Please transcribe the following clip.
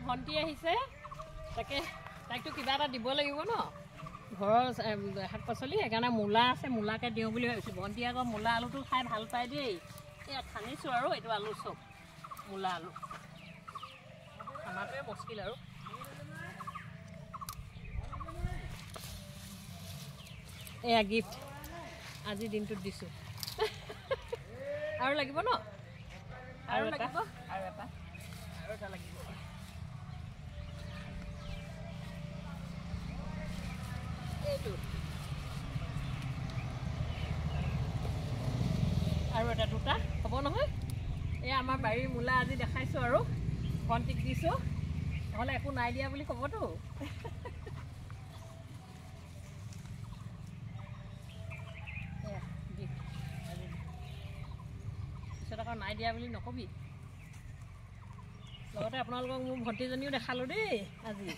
ভণ্টি আহিছে তাকে তাইকতো কিবা এটা দিব লাগিব ন ঘৰৰ শাক পাচলি সেইকাৰণে মূলা আছে মূলাকে দিওঁ বুলি ভাবিছোঁ ভণ্টি আকৌ মূলা আলুটো খাই ভাল পায় দেই এয়া খান্দিছোঁ আৰু এইটো আলু চব মূলা আলু খানাটোৱে মুস্কিল আৰু এয়া গিফ্ট আজিৰ দিনটোত দিছোঁ আৰু লাগিব ন আৰু লাগিব আৰু এটা লাগিব এইটো আৰু এটা দুটা হ'ব নহয় এই আমাৰ বাৰীৰ মূলা আজি দেখাইছোঁ আৰু ভণ্টিক দিছোঁ নহ'লে একো নাই দিয়া বুলি ক'বতো পিছত আকৌ নাই দিয়া বুলি নকবি লগতে আপোনালোকক মোৰ ভণ্টিজনীও দেখালোঁ দেই আজি